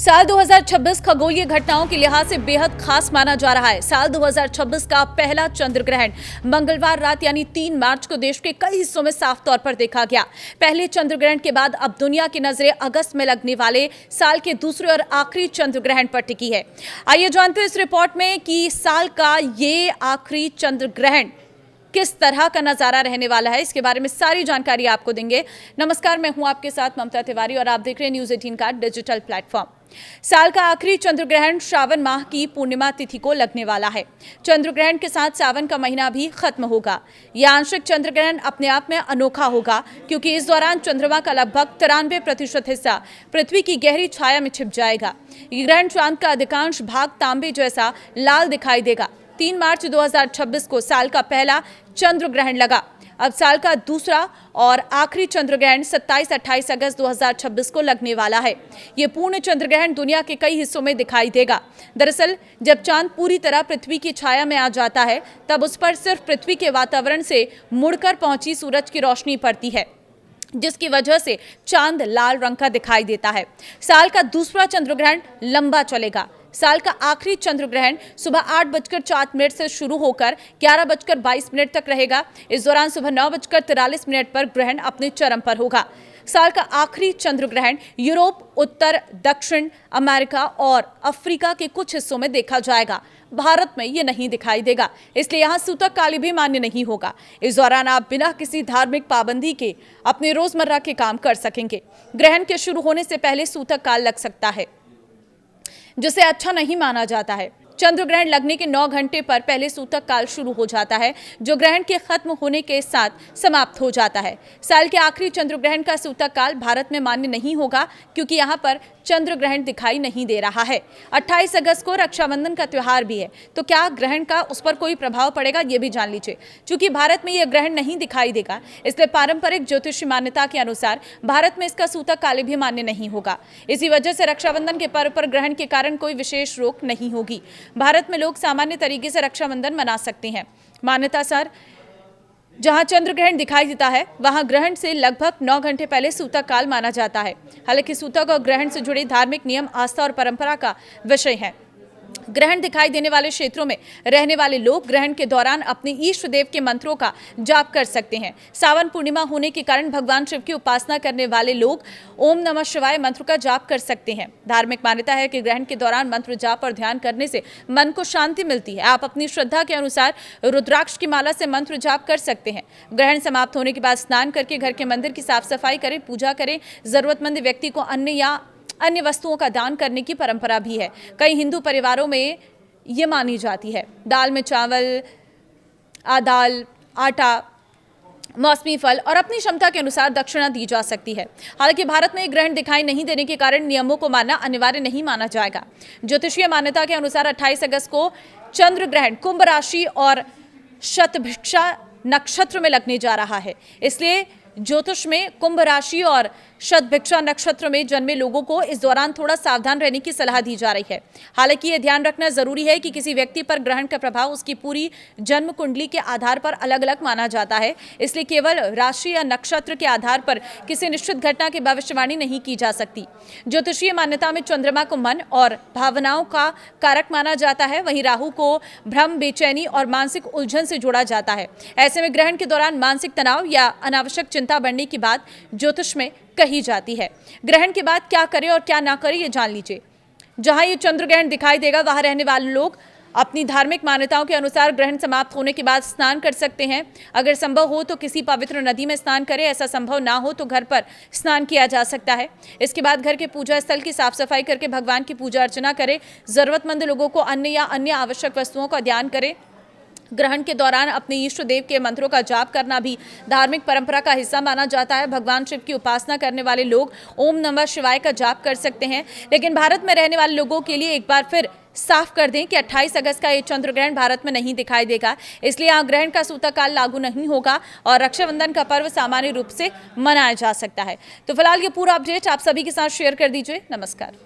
साल 2026 खगोलीय घटनाओं के लिहाज से बेहद खास माना जा रहा है। साल 2026 का पहला चंद्र ग्रहण मंगलवार रात यानी 3 मार्च को देश के कई हिस्सों में साफ तौर पर देखा गया। पहले चंद्र ग्रहण के बाद अब दुनिया की नजरें अगस्त में लगने वाले साल के दूसरे और आखिरी चंद्र ग्रहण पर टिकी है। आइए जानते हैं इस रिपोर्ट में कि साल का ये आखिरी चंद्र ग्रहण किस तरह का नजारा रहने वाला है। इसके बारे में सारी जानकारी आपको देंगे। नमस्कार, मैं हूं आपके साथ ममता तिवारी और आप देख रहे हैं न्यूज़ 18 का डिजिटल प्लेटफॉर्म। साल का आखिरी चंद्र ग्रहण श्रावण माह की पूर्णिमा तिथि को लगने वाला है। चंद्र ग्रहण के साथ सावन का महीना भी खत्म होगा। यह आंशिक चंद्र ग्रहण अपने आप में अनोखा होगा क्योंकि इस दौरान चंद्रमा का लगभग 93% हिस्सा पृथ्वी की गहरी छाया में छिप जाएगा। यह ग्रहण चांद का अधिकांश भाग तांबे जैसा लाल दिखाई देगा। 3 मार्च 2026 को साल का पहला चंद्र ग्रहण लगा। अब साल का दूसरा और आखिरी चंद्र ग्रहण 27-28 अगस्त 2026 को लगने वाला है। ये पूर्ण चंद्र ग्रहण दुनिया के कई हिस्सों में दिखाई देगा। दरअसल जब चांद पूरी तरह पृथ्वी की छाया में आ जाता है तब उस पर सिर्फ पृथ्वी के वातावरण से मुड़कर पहुंची सूरज की रोशनी पड़ती है, जिसकी वजह से चांद लाल रंग का दिखाई देता है। साल का दूसरा चंद्र ग्रहण लंबा चलेगा। साल का आखिरी चंद्र ग्रहण सुबह 8:04 से शुरू होकर 11:22 तक रहेगा। इस दौरान सुबह 9:43 पर ग्रहण अपने चरम पर होगा। साल का आखिरी चंद्र ग्रहण यूरोप, उत्तर दक्षिण अमेरिका और अफ्रीका के कुछ हिस्सों में देखा जाएगा। भारत में ये नहीं दिखाई देगा, इसलिए यहाँ सूतक काल भी मान्य नहीं होगा। इस दौरान आप बिना किसी धार्मिक पाबंदी के अपने रोजमर्रा के काम कर सकेंगे। ग्रहण के शुरू होने से पहले सूतक काल लग सकता है, जिसे अच्छा नहीं माना जाता है। चंद्र ग्रहण लगने के 9 घंटे पर पहले सूतक काल शुरू हो जाता है, जो ग्रहण के खत्म होने के साथ समाप्त हो जाता है। साल के आखिरी चंद्र ग्रहण का सूतक काल भारत में मान्य नहीं होगा क्योंकि यहाँ पर चंद्र ग्रहण दिखाई नहीं दे रहा है। 28 अगस्त को रक्षाबंधन का त्योहार भी है, तो क्या ग्रहण का उस पर कोई प्रभाव पड़ेगा, ये भी जान लीजिए। चूंकि भारत में यह ग्रहण नहीं दिखाई देगा, इसलिए पारंपरिक ज्योतिषी मान्यता के अनुसार भारत में इसका सूतक काल भी मान्य नहीं होगा। इसी वजह से रक्षाबंधन के पर्व पर ग्रहण के कारण कोई विशेष रोक नहीं होगी। भारत में लोग सामान्य तरीके से रक्षाबंधन मना सकते हैं। मान्यतानुसार जहां चंद्र ग्रहण दिखाई देता है वहां ग्रहण से लगभग 9 घंटे पहले सूतक काल माना जाता है। हालांकि सूतक और ग्रहण से जुड़े धार्मिक नियम आस्था और परंपरा का विषय है। ग्रहण दिखाई देने वाले क्षेत्रों में रहने वाले लोग ग्रहण के दौरान अपने इष्ट देव के मंत्रों का जाप कर सकते हैं। सावन पूर्णिमा होने के कारण भगवान शिव की उपासना करने वाले लोग ओम नमः शिवाय मंत्र का जाप कर सकते हैं। धार्मिक मान्यता है कि ग्रहण के दौरान मंत्र जाप और ध्यान करने से मन को शांति मिलती है। आप अपनी श्रद्धा के अनुसार रुद्राक्ष की माला से मंत्र जाप कर सकते हैं। ग्रहण समाप्त होने के बाद स्नान करके घर के मंदिर की साफ सफाई करें, पूजा करें। जरूरतमंद व्यक्ति को अन्न या अन्य वस्तुओं का दान करने की परंपरा भी है। कई हिंदू परिवारों में ये मानी जाती है। दाल में चावल, दाल, आटा, मौसमी फल और अपनी क्षमता के अनुसार दक्षिणा दी जा सकती है। हालांकि भारत में ग्रहण दिखाई नहीं देने के कारण नियमों को मानना अनिवार्य नहीं माना जाएगा। ज्योतिषीय मान्यता के अनुसार 28 अगस्त को चंद्र ग्रहण कुंभ राशि और शतभिक्षा नक्षत्र में लगने जा रहा है। इसलिए ज्योतिष में कुंभ राशि और शतभिक्षा नक्षत्र में जन्मे लोगों को इस दौरान थोड़ा सावधान रहने की सलाह दी जा रही है। हालांकि यह ध्यान रखना जरूरी है कि किसी व्यक्ति पर ग्रहण का प्रभाव उसकी पूरी जन्म कुंडली के आधार पर अलग अलग माना जाता है। इसलिए केवल राशि या नक्षत्र के आधार पर किसी निश्चित घटना की भविष्यवाणी नहीं की जा सकती। ज्योतिषीय मान्यता में चंद्रमा को मन और भावनाओं का कारक माना जाता है। वहीं राहु को भ्रम, बेचैनी और मानसिक उलझन से जोड़ा जाता है। ऐसे में ग्रहण के दौरान मानसिक तनाव या अनावश्यक चिंता बढ़ने की बात ज्योतिष में कही जाती है। ग्रहण के बाद क्या करें और क्या ना करें, ये जान लीजिए। जहां ये चंद्र ग्रहण दिखाई देगा वहां रहने वाले लोग अपनी धार्मिक मान्यताओं के अनुसार ग्रहण समाप्त होने के बाद स्नान कर सकते हैं। अगर संभव हो तो किसी पवित्र नदी में स्नान करें। ऐसा संभव ना हो तो घर पर स्नान किया जा सकता है। इसके बाद घर के पूजा स्थल की साफ सफाई करके भगवान की पूजा अर्चना करें। जरूरतमंद लोगों को अन्न या अन्य आवश्यक वस्तुओं का दान करें। ग्रहण के दौरान अपने इष्ट देव के मंत्रों का जाप करना भी धार्मिक परंपरा का हिस्सा माना जाता है। भगवान शिव की उपासना करने वाले लोग ओम नमः शिवाय का जाप कर सकते हैं। लेकिन भारत में रहने वाले लोगों के लिए एक बार फिर साफ कर दें कि 28 अगस्त का ये चंद्र ग्रहण भारत में नहीं दिखाई देगा, इसलिए यहाँ ग्रहण का सूतक काल लागू नहीं होगा और रक्षाबंधन का पर्व सामान्य रूप से मनाया जा सकता है। तो फिलहाल ये पूरा अपडेट आप सभी के साथ शेयर कर दीजिए। नमस्कार।